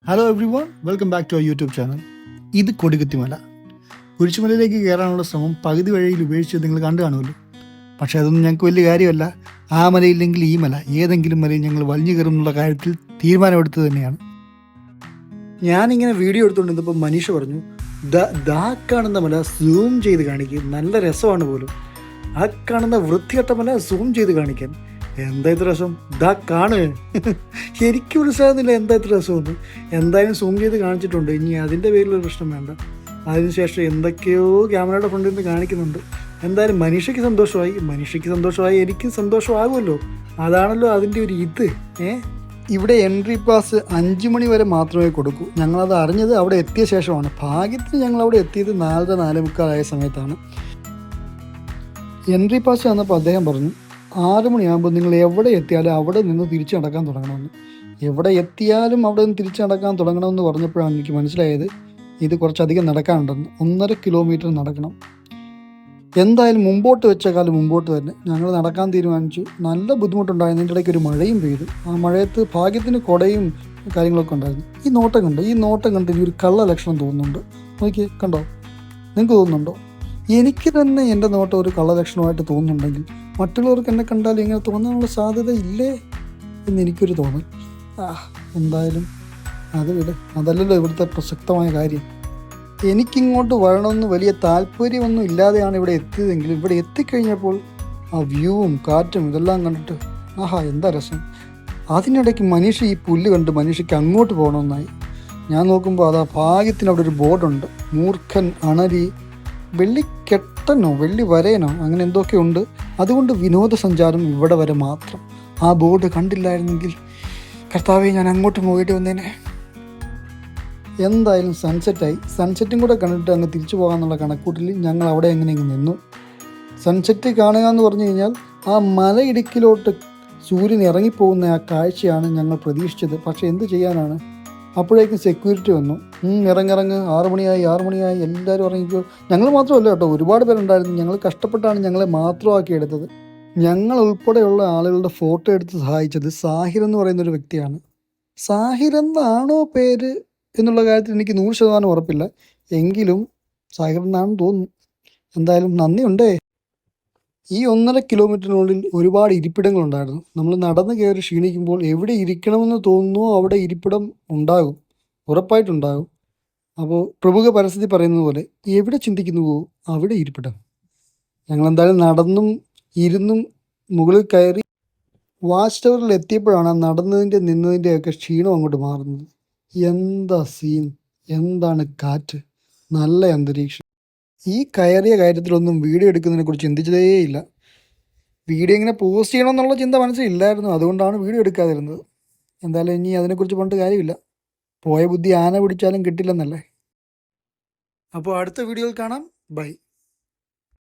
Hello everyone, welcome back to our YouTube channel. ഇത് കൊടികുത്തിമല. കുരിശുമലയിലേക്ക് കയറാനുള്ള ശ്രമം പകുതി വഴിയിൽ ഉപേക്ഷിച്ച് നിങ്ങൾ കണ്ടു കാണുമല്ലോ. പക്ഷേ അതൊന്നും ഞങ്ങൾക്ക് വലിയ കാര്യമല്ല. ആ മലയില്ലെങ്കിൽ ഈ മല, ഏതെങ്കിലും മലയിൽ ഞങ്ങൾ വലിഞ്ഞു കയറും എന്നുള്ള കാര്യത്തിൽ തീരുമാനമെടുത്തത് തന്നെയാണ്. ഞാനിങ്ങനെ വീഡിയോ എടുത്തുകൊണ്ടിരുന്നപ്പോൾ മനീഷ പറഞ്ഞു, ദാ കാണുന്ന മല സൂം ചെയ്ത് കാണിക്കും, നല്ല രസമാണ് പോലും. ആ കാണുന്ന വൃത്തികെട്ട മല സൂം ചെയ്ത് കാണിക്കാൻ എന്താ ഇത്ര രസം, ദാ കാണ്. എനിക്ക് മനസ്സിലാകുന്നില്ല എന്താ ഇത്ര രസമൊന്നും. എന്തായാലും സൂം ചെയ്ത് കാണിച്ചിട്ടുണ്ട്, ഇനി അതിൻ്റെ പേരിലൊരു പ്രശ്നം വേണ്ട. അതിനുശേഷം എന്തൊക്കെയോ ക്യാമറയുടെ ഫ്രണ്ടിൽ നിന്ന് കാണിക്കുന്നുണ്ട്. എന്തായാലും മനുഷ്യക്ക് സന്തോഷമായി എനിക്ക് സന്തോഷമാകുമല്ലോ. അതാണല്ലോ അതിൻ്റെ ഒരു ഇത്. ഇവിടെ എൻട്രി പാസ് 5 മണി വരെ മാത്രമേ കൊടുക്കൂ. ഞങ്ങളത് അറിഞ്ഞത് അവിടെ എത്തിയ ശേഷമാണ്. ഭാഗ്യത്തിന് ഞങ്ങൾ അവിടെ എത്തിയത് 4:45 ആയ സമയത്താണ്. എൻട്രി പാസ് വന്നപ്പോൾ അദ്ദേഹം പറഞ്ഞു, 6 മണിയാകുമ്പോൾ നിങ്ങൾ എവിടെ എത്തിയാലും അവിടെ നിന്ന് തിരിച്ചു നടക്കാൻ തുടങ്ങണമെന്ന്. എവിടെ എത്തിയാലും അവിടെ നിന്ന് തിരിച്ചു നടക്കാൻ തുടങ്ങണമെന്ന് പറഞ്ഞപ്പോഴാണ് എനിക്ക് മനസ്സിലായത് ഇത് കുറച്ചധികം നടക്കാനുണ്ടെന്ന്. 1.5 കിലോമീറ്റർ നടക്കണം. എന്തായാലും മുമ്പോട്ട് വെച്ച കാലം മുമ്പോട്ട് തന്നെ ഞങ്ങൾ നടക്കാൻ തീരുമാനിച്ചു. നല്ല ബുദ്ധിമുട്ടുണ്ടായിരുന്നു. ഇതിൻ്റെ ഇടയ്ക്ക് ഒരു മഴയും പെയ്തു. ആ മഴയത്ത് ഭാഗ്യത്തിന് കുടയും കാര്യങ്ങളൊക്കെ ഉണ്ടായിരുന്നു. ഈ നോട്ടം കണ്ട് ഇനി ഒരു കള്ള ലക്ഷണം തോന്നുന്നുണ്ട്. നോക്കിയേ, കണ്ടോ? നിങ്ങൾക്ക് തോന്നുന്നുണ്ടോ? എനിക്ക് തന്നെ എൻ്റെ നോട്ടം ഒരു കള്ളലക്ഷണമായിട്ട് തോന്നുന്നുണ്ടെങ്കിൽ മറ്റുള്ളവർക്ക് എന്നെ കണ്ടാൽ ഇങ്ങനെ തോന്നാനുള്ള സാധ്യത ഇല്ലേ എന്ന് എനിക്കൊരു തോന്നൽ. എന്തായാലും അത് അതല്ലല്ലോ ഇവിടുത്തെ പ്രസക്തമായ കാര്യം. എനിക്കിങ്ങോട്ട് വരണമെന്ന് വലിയ താല്പര്യമൊന്നും ഇല്ലാതെയാണ് ഇവിടെ എത്തിയതെങ്കിൽ ഇവിടെ എത്തിക്കഴിഞ്ഞപ്പോൾ ആ വ്യൂവും കാറ്റും ഇതെല്ലാം കണ്ടിട്ട് എന്താ രസം. അതിനിടയ്ക്ക് മനുഷ്യ ഈ പുല്ല് കണ്ട് മനുഷ്യക്ക് അങ്ങോട്ട് പോകണമെന്നായി. ഞാൻ നോക്കുമ്പോൾ അതാ ഭാഗ്യത്തിന് അവിടെ ഒരു ബോർഡുണ്ട്, മൂർഖൻ അണലി വെള്ളിക്കെട്ടനോ വെള്ളി വരയനോ അങ്ങനെ എന്തൊക്കെ ഉണ്ട്. അതുകൊണ്ട് വിനോദസഞ്ചാരം ഇവിടെ വരെ മാത്രം. ആ ബോർഡ് കണ്ടില്ലായിരുന്നെങ്കിൽ കർത്താവേ, ഞാൻ അങ്ങോട്ട് പോയിട്ട് വന്നേനെ. എന്തായാലും സൺസെറ്റും കൂടെ കണ്ടിട്ട് അങ്ങ് തിരിച്ചു പോകാമെന്നുള്ള കണക്കൂട്ടിൽ ഞങ്ങൾ അവിടെ എങ്ങനെയെങ്കിലും നിന്നു. സൺസെറ്റ് കാണുക എന്ന് പറഞ്ഞു കഴിഞ്ഞാൽ ആ മലയിടുക്കിലോട്ട് സൂര്യൻ ഇറങ്ങിപ്പോകുന്ന ആ കാഴ്ചയാണ് ഞങ്ങൾ പ്രതീക്ഷിച്ചത്. പക്ഷേ എന്ത് ചെയ്യാനാണ്, അപ്പോഴേക്കും സെക്യൂരിറ്റി വന്നു. ഇറങ്ങ് 6 മണിയായി എല്ലാവരും ഇറങ്ങിക്കോ. ഞങ്ങൾ മാത്രമല്ല കേട്ടോ, ഒരുപാട് പേരുണ്ടായിരുന്നു. ഞങ്ങൾ കഷ്ടപ്പെട്ടാണ് ഞങ്ങളെ മാത്രമാക്കി എടുത്തത്. ഞങ്ങൾ ഉൾപ്പെടെയുള്ള ആളുകളുടെ ഫോട്ടോ എടുത്ത് സഹായിച്ചത് സാഹിർ എന്ന് പറയുന്നൊരു വ്യക്തിയാണ്. സാഹിർ എന്നാണോ പേര് എന്നുള്ള കാര്യത്തിൽ എനിക്ക് 100% ഉറപ്പില്ല, എങ്കിലും സാഹിർ എന്നാണെന്ന് തോന്നുന്നു. എന്തായാലും നന്ദിയുണ്ടേ. ഈ 1.5 കിലോമീറ്ററിനുള്ളിൽ ഒരുപാട് ഇരിപ്പിടങ്ങളുണ്ടായിരുന്നു. നമ്മൾ നടന്ന് കയറി ക്ഷീണിക്കുമ്പോൾ എവിടെ ഇരിക്കണമെന്ന് തോന്നുന്നോ അവിടെ ഇരിപ്പിടം ഉണ്ടാകും, ഉറപ്പായിട്ടുണ്ടാകും. അപ്പോൾ പ്രമുഖ പരസ്യത്തിൽ പറയുന്നത് പോലെ എവിടെ ചിന്തിക്കുന്നുവോ അവിടെ ഇരിപ്പിടം. ഞങ്ങളെന്തായാലും നടന്നും ഇരുന്നും മുകളിൽ കയറി വാച്ച് ടവറിൽ എത്തിയപ്പോഴാണ് നടന്നതിൻ്റെ നിന്നതിൻ്റെയൊക്കെ ക്ഷീണം അങ്ങോട്ട് മാറുന്നത്. എന്താ സീൻ, എന്താണ് കാറ്റ്, നല്ല അന്തരീക്ഷം. ഈ കയറിയ കാര്യത്തിലൊന്നും വീഡിയോ എടുക്കുന്നതിനെക്കുറിച്ച് ചിന്തിച്ചതേയില്ല. വീഡിയോ ഇങ്ങനെ പോസ്റ്റ് ചെയ്യണമെന്നുള്ള ചിന്ത മനസ്സിലില്ലായിരുന്നു. അതുകൊണ്ടാണ് വീഡിയോ എടുക്കാതിരുന്നത്. എന്തായാലും ഇനി അതിനെക്കുറിച്ച് പറഞ്ഞിട്ട് കാര്യമില്ല. പോയ ബുദ്ധി ആന പിടിച്ചാലും കിട്ടില്ലെന്നല്ലേ. അപ്പോൾ അടുത്ത വീഡിയോയിൽ കാണാം. ബൈ.